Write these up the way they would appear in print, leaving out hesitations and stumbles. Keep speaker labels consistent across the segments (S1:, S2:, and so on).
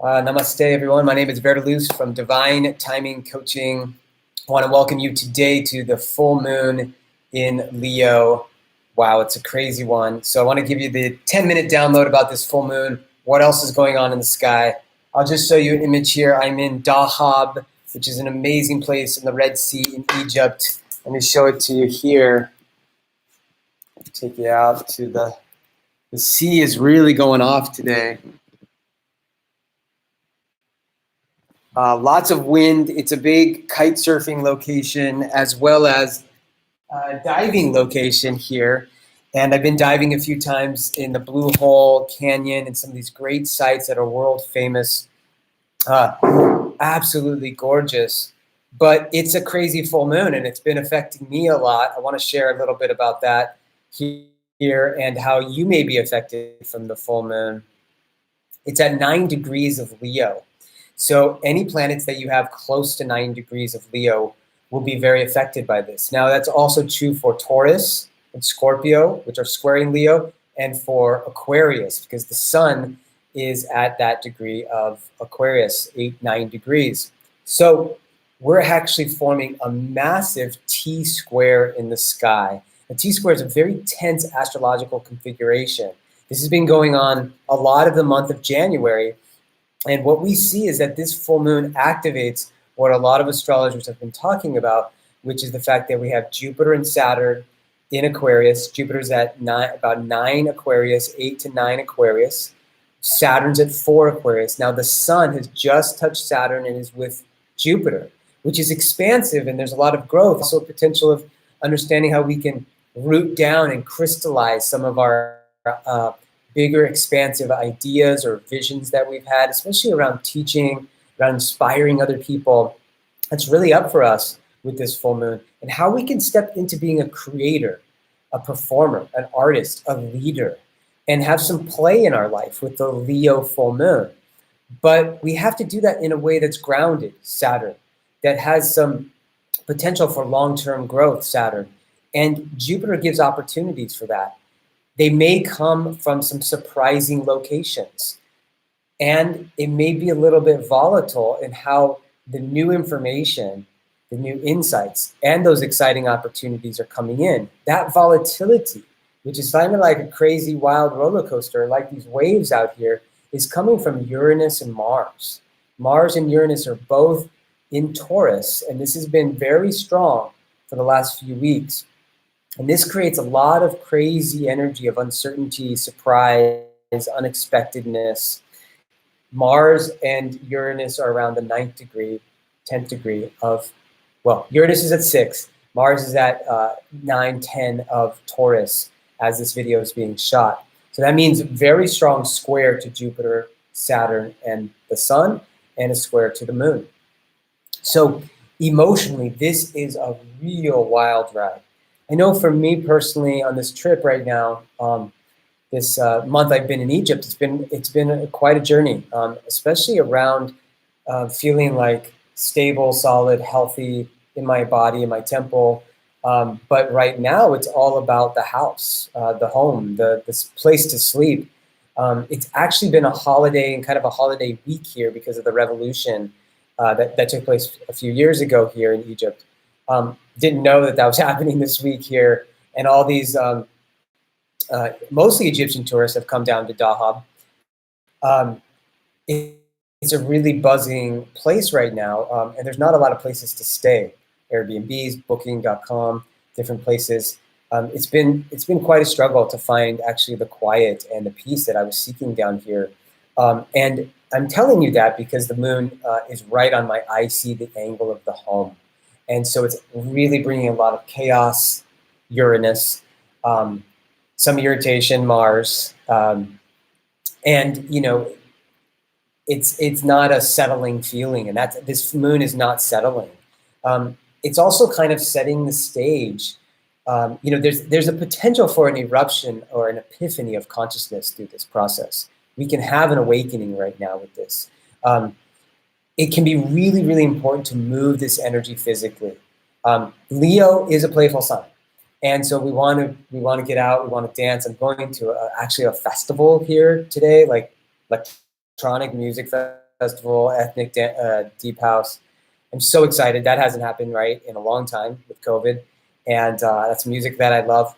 S1: Namaste, everyone. My name is Verdeluz from Divine Timing Coaching. I want to welcome you today to the full moon in Leo. Wow, it's a crazy one. So I want to give you the 10-minute download about this full moon, what else is going on in the sky. I'll just show you an image here. I'm in Dahab, which is an amazing place in the Red Sea in Egypt. Let me show it to you here. Take you out to the sea is really going off today. Lots of wind. It's a big kite surfing location as well as diving location here. And I've been diving a few times in the Blue Hole Canyon and some of these great sites that are world famous. Absolutely gorgeous. But it's a crazy full moon and it's been affecting me a lot. I want to share a little bit about that here and how you may be affected from the full moon. It's at 9 degrees of Leo. So any planets that you have close to 9 degrees of Leo will be very affected by this. Now, that's also true for Taurus and Scorpio, which are squaring Leo, and for Aquarius, because the sun is at that degree of Aquarius, 8-9 degrees. So we're actually forming a massive T-square in the sky. A T-square is a very tense astrological configuration. This has been going on a lot of the month of January. And what we see is that this full moon activates what a lot of astrologers have been talking about, which is the fact that we have Jupiter and Saturn in Aquarius. Jupiter's at about 9 Aquarius, 8 to 9 Aquarius. Saturn's at 4 Aquarius. Now the sun has just touched Saturn and is with Jupiter, which is expansive, and there's a lot of growth. Also potential of understanding how we can root down and crystallize some of our bigger, expansive ideas or visions that we've had, especially around teaching, around inspiring other people. That's really up for us with this full moon, and how we can step into being a creator, a performer, an artist, a leader, and have some play in our life with the Leo full moon. But we have to do that in a way that's grounded, Saturn, that has some potential for long-term growth, Saturn. And Jupiter gives opportunities for that. They may come from some surprising locations. And it may be a little bit volatile in how the new information, the new insights, and those exciting opportunities are coming in. That volatility, which is kind of like a crazy, wild roller coaster, like these waves out here, is coming from Uranus and Mars. Mars and Uranus are both in Taurus, and this has been very strong for the last few weeks. And this creates a lot of crazy energy of uncertainty, surprise, unexpectedness. Mars and Uranus are around the 9th degree, 10th degree of, well, Uranus is at 6. Mars is at 9, 10 of Taurus as this video is being shot. So that means very strong square to Jupiter, Saturn, and the sun, and a square to the moon. So emotionally, this is a real wild ride. I know for me personally on this trip right now, this month I've been in Egypt, it's been quite a journey, especially around feeling like stable, solid, healthy in my body, in my temple. But right now it's all about the house, the home, this place to sleep. It's actually been a holiday and kind of a holiday week here because of the revolution that took place a few years ago here in Egypt. Didn't know that was happening this week here, and all these mostly Egyptian tourists have come down to Dahab. It's a really buzzing place right now, and there's not a lot of places to stay. Airbnbs, Booking.com, different places. It's been quite a struggle to find actually the quiet and the peace that I was seeking down here. And I'm telling you that because the moon is right on my eye, see the angle of the home. And so it's really bringing a lot of chaos, Uranus, some irritation, Mars. And, you know, it's not a settling feeling. And this moon is not settling. It's also kind of setting the stage. You know, there's a potential for an eruption or an epiphany of consciousness through this process. We can have an awakening right now with this. It can be really, really important to move this energy physically. Leo is a playful sign, and so we want to get out. We want to dance. I'm going to actually a festival here today, like electronic music festival, ethnic deep house. I'm so excited. That hasn't happened in a long time with COVID, and that's music that I love.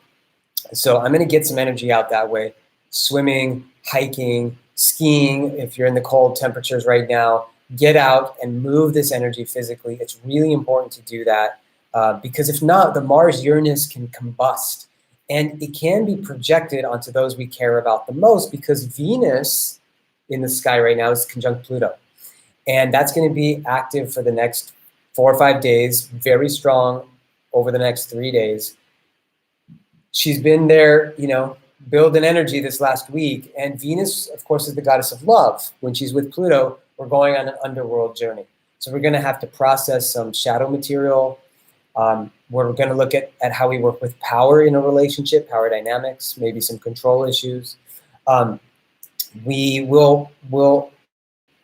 S1: So I'm going to get some energy out that way. Swimming, hiking, skiing. If you're in the cold temperatures right now, get out and move this energy physically. It's really important to do that because if not, the Mars-Uranus can combust, and it can be projected onto those we care about the most because Venus in the sky right now is conjunct Pluto. And that's going to be active for the next 4 or 5 days, very strong over the next 3 days. She's been there, building energy this last week. And Venus, of course, is the goddess of love. When she's with Pluto, we're going on an underworld journey. So we're going to have to process some shadow material. We're going to look at how we work with power in a relationship, power dynamics, maybe some control issues. We will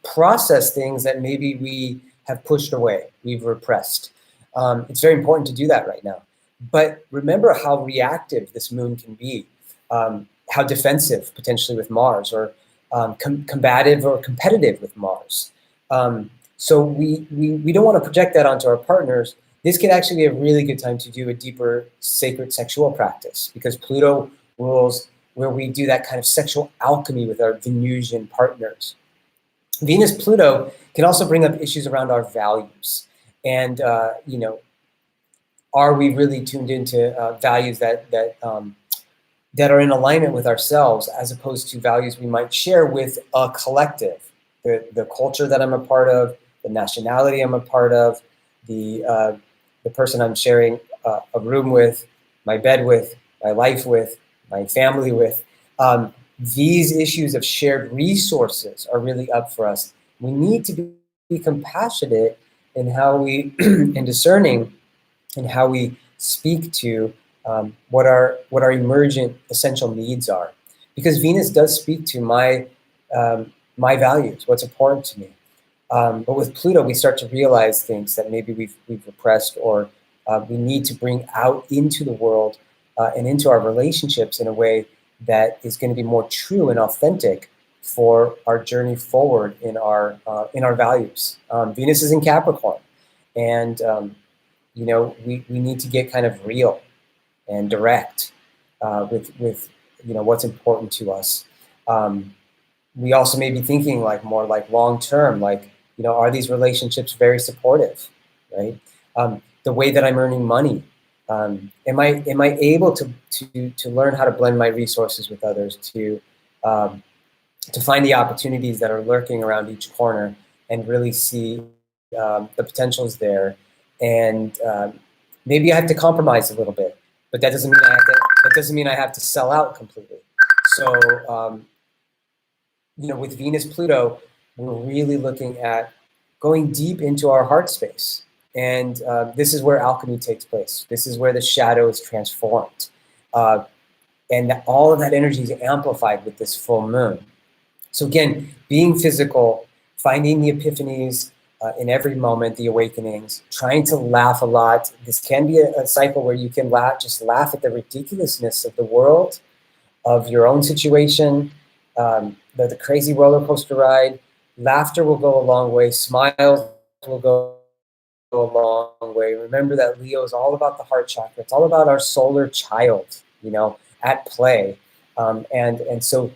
S1: process things that maybe we have pushed away, we've repressed. It's very important to do that right now. But remember how reactive this moon can be, how defensive potentially with Mars, or combative or competitive with Mars. So we don't want to project that onto our partners. This could actually be a really good time to do a deeper sacred sexual practice because Pluto rules where we do that kind of sexual alchemy with our Venusian partners. Venus-Pluto can also bring up issues around our values. And, are we really tuned into values that are in alignment with ourselves as opposed to values we might share with a collective, the culture that I'm a part of, the nationality I'm a part of, the person I'm sharing a room with, my bed with, my life with, my family with. These issues of shared resources are really up for us. We need to be compassionate in how we and discerning in how we speak to what our emergent essential needs are, because Venus does speak to my values, what's important to me. But with Pluto, we start to realize things that maybe we've repressed, or we need to bring out into the world and into our relationships in a way that is going to be more true and authentic for our journey forward in our values. Venus is in Capricorn, and we need to get kind of real and direct with what's important to us. We also may be thinking more long term, are these relationships very supportive, right? The way that I'm earning money, am I able to learn how to blend my resources with others, to find the opportunities that are lurking around each corner and really see the potentials there. And maybe I have to compromise a little bit, but that doesn't mean I have to sell out completely. So with Venus Pluto, we're really looking at going deep into our heart space. And this is where alchemy takes place. This is where the shadow is transformed. And all of that energy is amplified with this full moon. So again, being physical, finding the epiphanies in every moment, the awakenings, trying to laugh a lot. This can be a cycle where you can just laugh at the ridiculousness of the world, of your own situation, the crazy roller coaster ride. Laughter will go a long way. Smiles will go a long way. Remember that Leo is all about the heart chakra. It's all about our solar child, at play. And so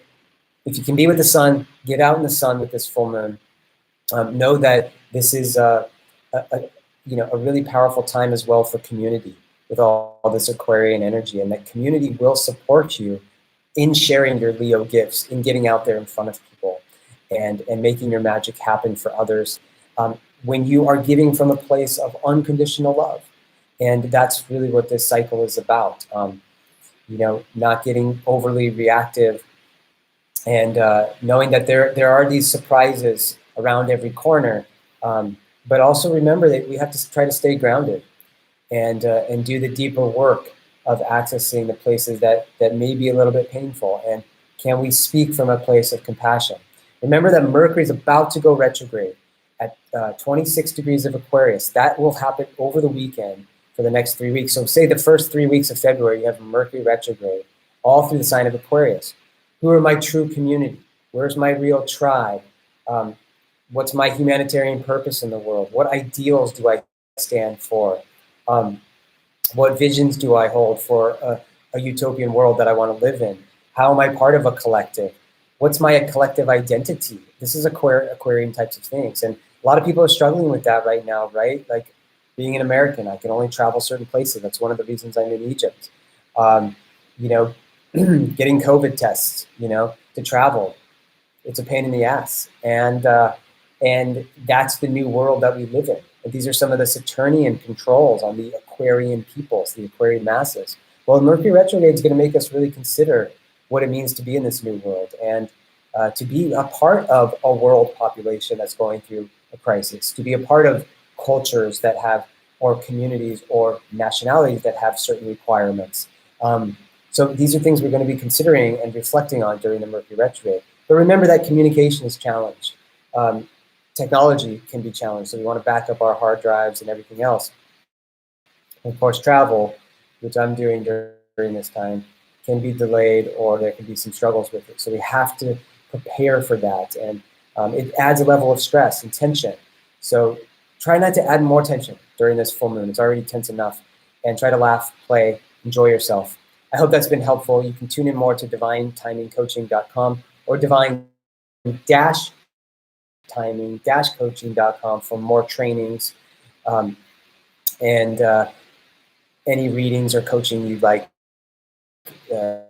S1: if you can be with the sun, get out in the sun with this full moon. Know that this is a really powerful time as well for community with all this Aquarian energy, and that community will support you in sharing your Leo gifts, in getting out there in front of people and making your magic happen for others when you are giving from a place of unconditional love. And that's really what this cycle is about. Not getting overly reactive, and knowing that there are these surprises around every corner, but also remember that we have to try to stay grounded and do the deeper work of accessing the places that may be a little bit painful. And can we speak from a place of compassion? Remember that Mercury is about to go retrograde at 26 degrees of Aquarius. That will happen over the weekend for the next 3 weeks. So say the first 3 weeks of February, you have Mercury retrograde all through the sign of Aquarius. Who are my true community? Where's my real tribe? What's my humanitarian purpose in the world? What ideals do I stand for? What visions do I hold for a utopian world that I want to live in? How am I part of a collective? What's my collective identity? This is Aquarian types of things. And a lot of people are struggling with that right now, right? Like being an American, I can only travel certain places. That's one of the reasons I'm in Egypt. Um, you know, getting COVID tests, to travel, it's a pain in the ass. And that's the new world that we live in. And these are some of the Saturnian controls on the Aquarian peoples, the Aquarian masses. Well, Mercury retrograde is going to make us really consider what it means to be in this new world and to be a part of a world population that's going through a crisis, to be a part of cultures that have, or communities or nationalities that have certain requirements. So these are things we're going to be considering and reflecting on during the Mercury retrograde. But remember that communication is challenged. Technology can be challenged, so we want to back up our hard drives and everything else. And of course, travel, which I'm doing during this time, can be delayed or there can be some struggles with it. So we have to prepare for that. And it adds a level of stress and tension. So try not to add more tension during this full moon. It's already tense enough. And try to laugh, play, enjoy yourself. I hope that's been helpful. You can tune in more to divinetimingcoaching.com or divine-timing-coaching.com for more trainings and any readings or coaching you'd like to